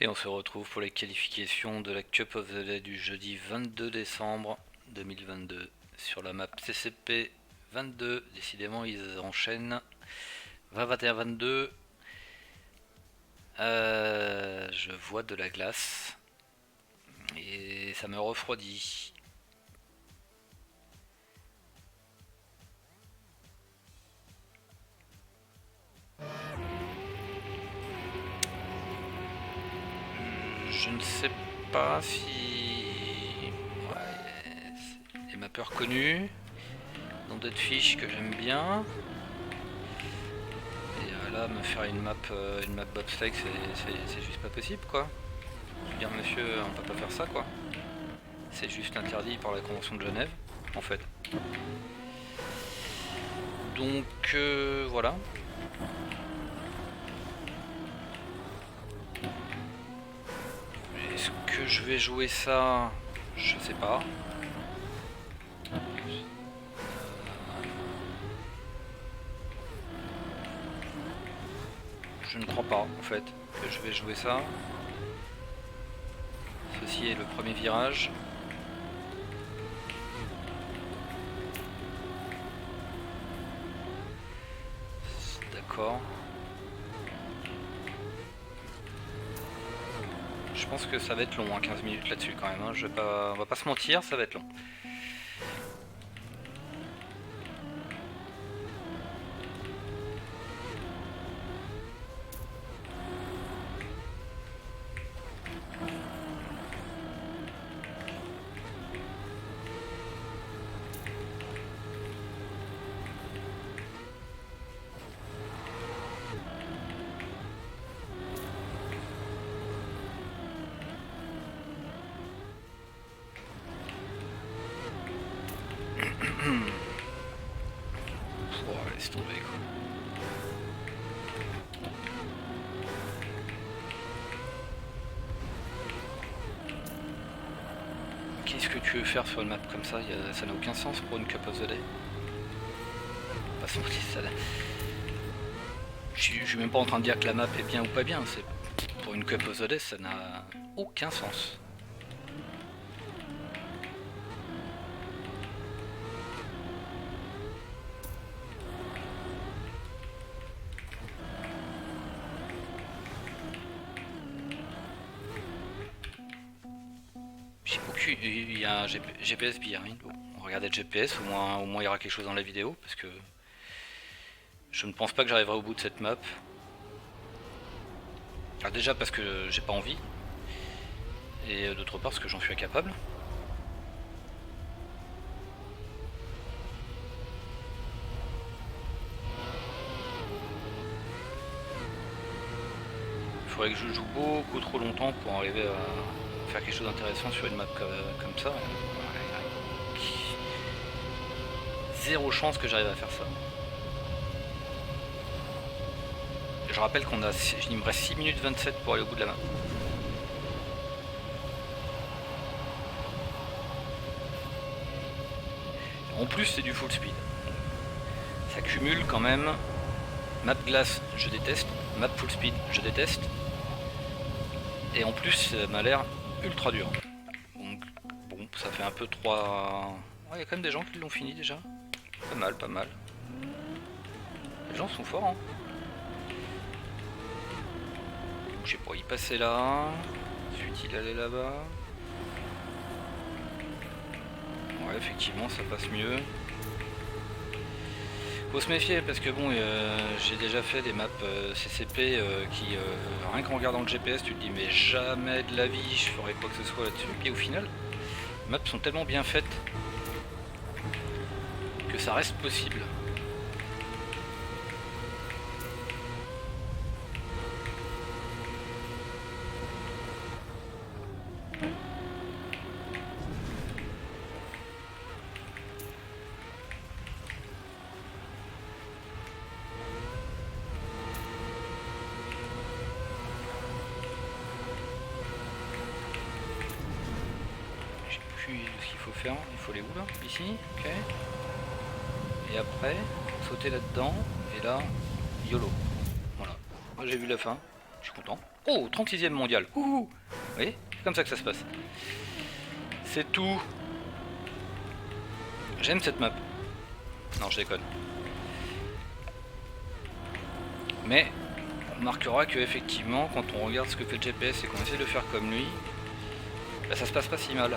Et on se retrouve pour les qualifications de la Cup of the Day du jeudi 22 décembre 2022 sur la map CCP 22. Décidément ils enchaînent 20-21-22. Je vois de la glace et ça me refroidit. Je ne sais pas si... Ouais, les mappeurs connus, dans d'autres fiches que j'aime bien. Et là, me faire une map bobsleigh, c'est juste pas possible, quoi. Je veux dire, monsieur, on peut pas faire ça, quoi. C'est juste interdit par la Convention de Genève, en fait. Donc, voilà. Est-ce que je vais jouer ça? Je sais pas. Je ne crois pas, en fait, que je vais jouer ça. Ceci est le premier virage. D'accord. Je pense que ça va être long, hein, 15 minutes là-dessus quand même. Hein. On va pas se mentir, ça va être long. Oh, laisse tomber, quoi. Qu'est-ce que tu veux faire sur une map comme ça? Ça n'a aucun sens pour une Cup of the Day. Pas se mentir, ça... Je suis même pas en train de dire que la map est bien ou pas bien. Pour une Cup of the Day, ça n'a aucun sens. Il y a un GPS behind. Bon, on regardait le GPS, au moins il y aura quelque chose dans la vidéo, parce que je ne pense pas que j'arriverai au bout de cette map. Alors déjà parce que j'ai pas envie, et d'autre part parce que j'en suis incapable. Il faudrait que je joue beaucoup trop longtemps pour arriver à faire quelque chose d'intéressant sur une map comme ça. Zéro chance que j'arrive à faire ça. Je rappelle il me reste 6 minutes 27 pour aller au bout de la map. En plus c'est du full speed. Ça cumule quand même. Map glace, je déteste. Map full speed, je déteste. Et en plus, ça m'a l'air ultra dur. Donc, bon, ça fait un peu 3... Il y a quand même des gens qui l'ont fini déjà. Pas mal, pas mal. Les gens sont forts, hein. Je sais pas, il passait là. Ensuite, il allait là-bas. Ouais, effectivement, ça passe mieux. Faut se méfier parce que bon, j'ai déjà fait des maps CCP qui, rien qu'en regardant le GPS, tu te dis mais jamais de la vie je ferai quoi que ce soit là-dessus. Et au final, les maps sont tellement bien faites que ça reste possible. Ce qu'il faut faire, il faut aller où là? Ici, ok. Et après, sauter là-dedans, et là, YOLO. Voilà. Moi j'ai vu la fin, je suis content. Oh, 36e mondial. Ouh. Vous voyez, c'est comme ça que ça se passe. C'est tout. J'aime cette map. Non, je déconne. Mais on remarquera que effectivement, quand on regarde ce que fait le GPS et qu'on essaie de faire comme lui, bah, ça se passe pas si mal.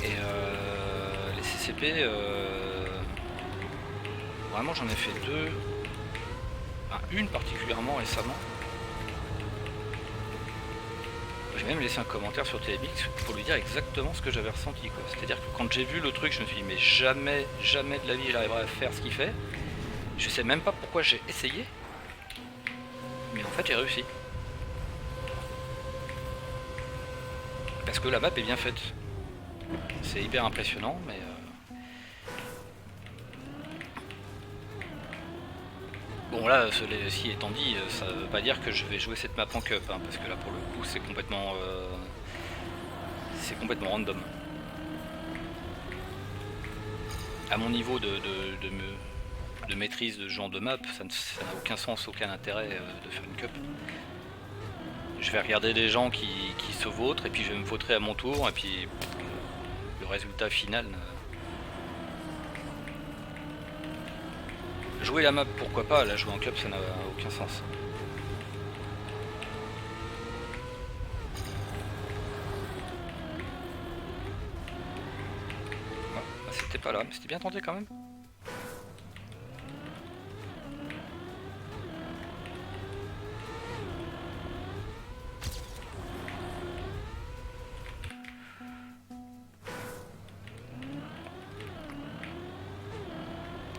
Et les CCP, vraiment j'en ai fait deux, enfin, une particulièrement récemment. J'ai même laissé un commentaire sur TLX pour lui dire exactement ce que j'avais ressenti. C'est-à-dire que quand j'ai vu le truc, je me suis dit mais jamais, jamais de la vie j'arriverai à faire ce qu'il fait. Je sais même pas pourquoi j'ai essayé, mais en fait j'ai réussi. Parce que la map est bien faite. C'est hyper impressionnant, mais... Bon là, ceci étant dit, ça veut pas dire que je vais jouer cette map en cup, hein, parce que là pour le coup c'est complètement random. À mon niveau de maîtrise de ce genre de map, ça n'a aucun sens, aucun intérêt de faire une cup. Je vais regarder des gens qui se vautrent, et puis je vais me vautrer à mon tour, et puis le résultat final... Jouer la map, pourquoi pas, la jouer en cup, ça n'a aucun sens. Ouais, bah c'était pas là, mais c'était bien tenté quand même.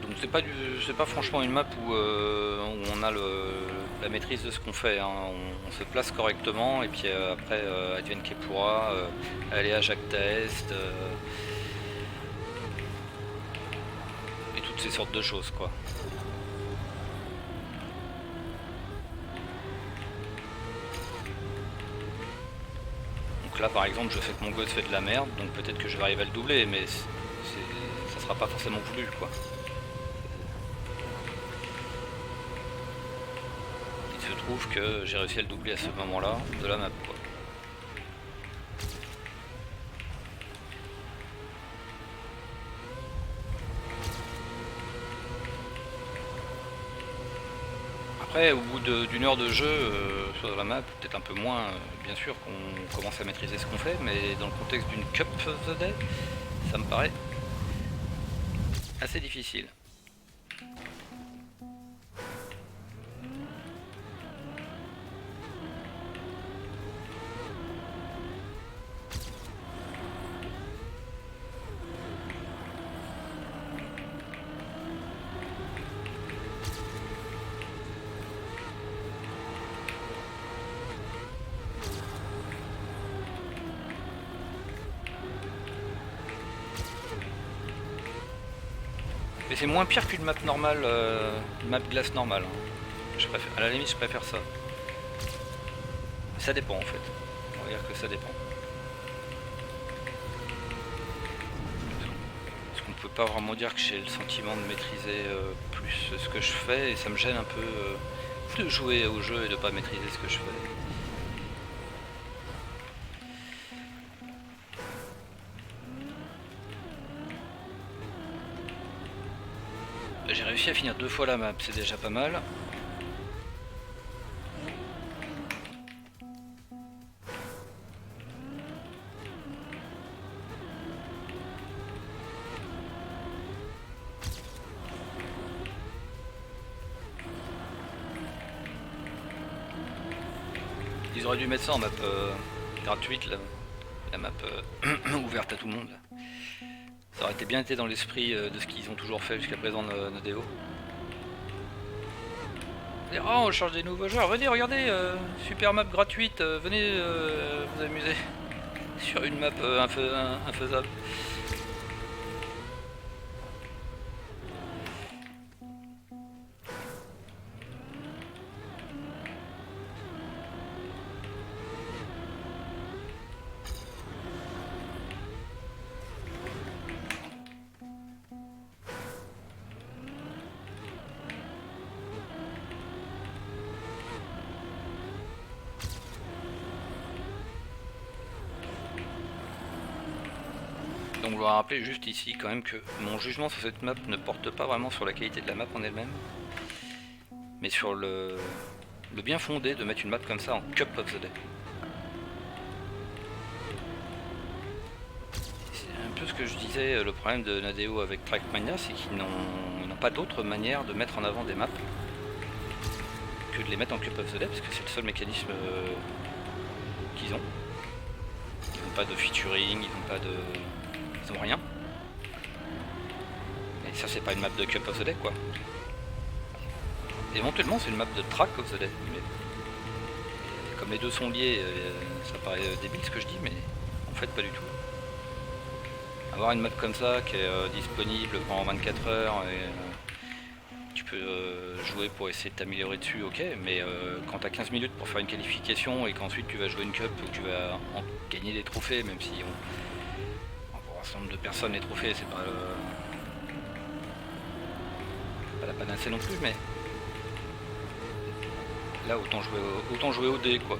Donc c'est pas franchement une map où on a la maîtrise de ce qu'on fait, hein. On se place correctement et puis après advienne que pourra, aller à Jacques Test et toutes ces sortes de choses quoi. Donc là par exemple je sais que mon gosse fait de la merde, donc peut-être que je vais arriver à le doubler, mais ça sera pas forcément voulu quoi. Il se trouve que j'ai réussi à le doubler à ce moment-là de la map quoi. Après, au bout d'une heure de jeu sur la map, peut-être un peu moins, bien sûr, qu'on commence à maîtriser ce qu'on fait, mais dans le contexte d'une Cup the Day, ça me paraît assez difficile. Mais c'est moins pire qu'une map normale, une map glace normale. Hein. À la limite, je préfère ça. Mais ça dépend en fait. On va dire que ça dépend. Parce qu'on peut pas vraiment dire que j'ai le sentiment de maîtriser plus ce que je fais, et ça me gêne un peu de jouer au jeu et de pas maîtriser ce que je fais. J'ai réussi à finir 2 fois la map, c'est déjà pas mal. Ils auraient dû mettre ça en map gratuite, la map ouverte à tout le monde. Ça aurait été bien été dans l'esprit de ce qu'ils ont toujours fait jusqu'à présent Nodeo. Oh, on cherche des nouveaux joueurs, venez regardez, super map gratuite, venez vous amuser sur une map infaisable. Donc je dois rappeler juste ici quand même que mon jugement sur cette map ne porte pas vraiment sur la qualité de la map en elle-même, mais sur le bien fondé de mettre une map comme ça en Cup of the Day. C'est un peu ce que je disais, le problème de Nadeo avec Trackmania, c'est qu'ils n'ont pas d'autre manière de mettre en avant des maps que de les mettre en Cup of the Day, parce que c'est le seul mécanisme qu'ils ont. Ils n'ont pas de featuring, ils n'ont rien. Et ça c'est pas une map de Cup of the Day quoi. Éventuellement c'est une map de Track of the Day. Mais comme les deux sont liés, ça paraît débile ce que je dis, mais en fait pas du tout. Avoir une map comme ça qui est disponible pendant 24 heures et tu peux jouer pour essayer de t'améliorer dessus, ok, mais quand t'as 15 minutes pour faire une qualification et qu'ensuite tu vas jouer une cup où tu vas en gagner des trophées, même si pour un certain nombre de personnes les trophées c'est pas la panacée non plus, mais là autant jouer au dé quoi.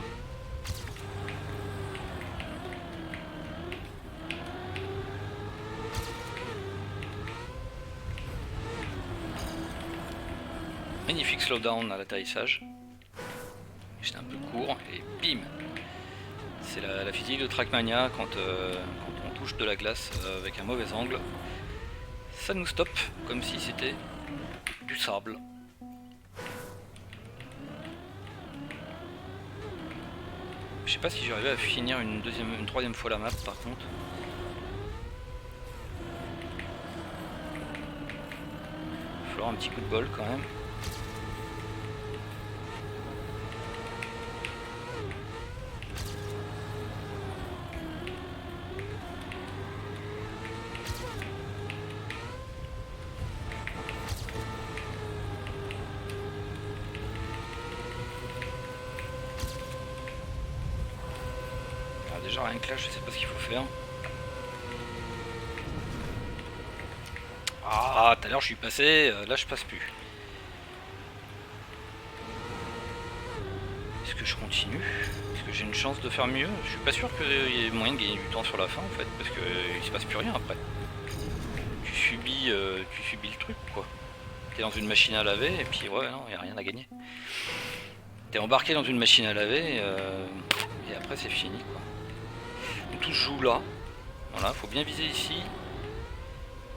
Magnifique slowdown à l'atterrissage. J'étais un peu court et bim. C'est la physique de Trackmania quand on touche de la glace avec un mauvais angle. Ça nous stoppe comme si c'était du sable. Je sais pas si j'arrivais à finir une troisième fois la map par contre. Il va falloir un petit coup de bol quand même. Déjà rien que là je sais pas ce qu'il faut faire. Ah tout à l'heure je suis passé, là je passe plus. Est-ce que je continue? Est-ce que j'ai une chance de faire mieux? Je suis pas sûr qu'il y ait moyen de gagner du temps sur la fin en fait, parce qu'il se passe plus rien après. Tu subis le truc quoi. T'es dans une machine à laver et puis ouais non, y a rien à gagner. T'es embarqué dans une machine à laver et après c'est fini quoi. Donc tout se joue là. Voilà, faut bien viser ici.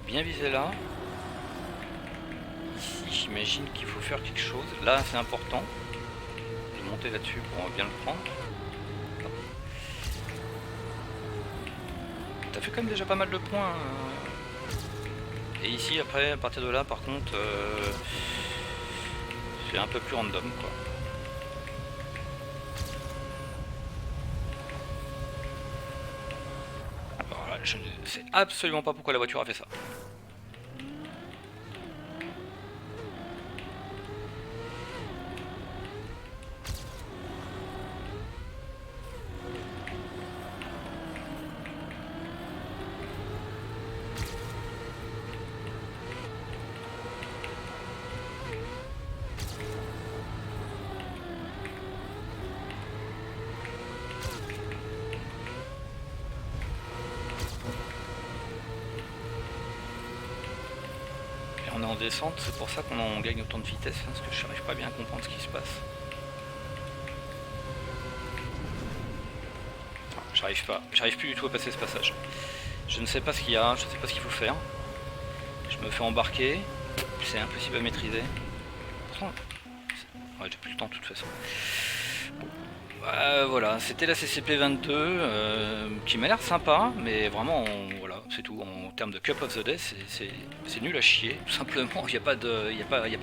Bien viser là. Ici j'imagine qu'il faut faire quelque chose. Là c'est important de monter là-dessus pour bien le prendre. T'as fait quand même déjà pas mal de points. Et ici après à partir de là par contre c'est un peu plus random quoi. Je ne sais absolument pas pourquoi la voiture a fait ça. On est en descente, c'est pour ça qu'on gagne autant de vitesse, hein, parce que je n'arrive pas bien à comprendre ce qui se passe. J'arrive plus du tout à passer ce passage. Je ne sais pas ce qu'il y a, je ne sais pas ce qu'il faut faire. Je me fais embarquer, c'est impossible à maîtriser. Ouais, j'ai plus le temps de toute façon. Voilà, c'était la CCP22 qui m'a l'air sympa, mais vraiment, voilà, c'est tout. En termes de Cup of the Day, c'est nul à chier, tout simplement. Il n'y a pas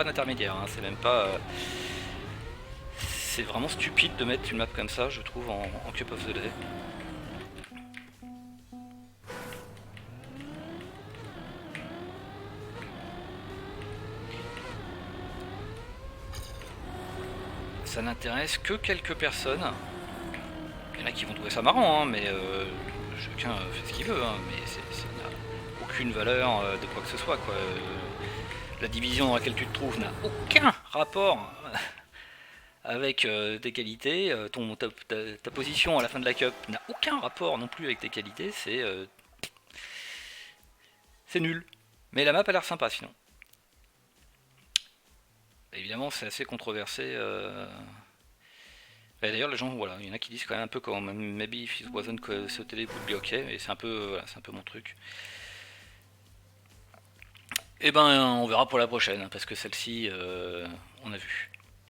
d'intermédiaire, hein, c'est même pas. C'est vraiment stupide de mettre une map comme ça, je trouve, en Cup of the Day. Ça n'intéresse que quelques personnes. Il y en a qui vont trouver ça marrant, hein, mais chacun fait ce qu'il veut, hein, mais ça n'a aucune valeur de quoi que ce soit, quoi. La division dans laquelle tu te trouves n'a aucun rapport avec tes qualités. Ta position à la fin de la cup n'a aucun rapport non plus avec tes qualités. c'est nul. Mais la map a l'air sympa sinon. Évidemment, c'est assez controversé. Et d'ailleurs, les gens, voilà, il y en a qui disent quand même un peu comme maybe if it wasn't so télé would be ok, et c'est un peu, voilà, c'est un peu mon truc. Et ben, on verra pour la prochaine, parce que celle-ci, on a vu.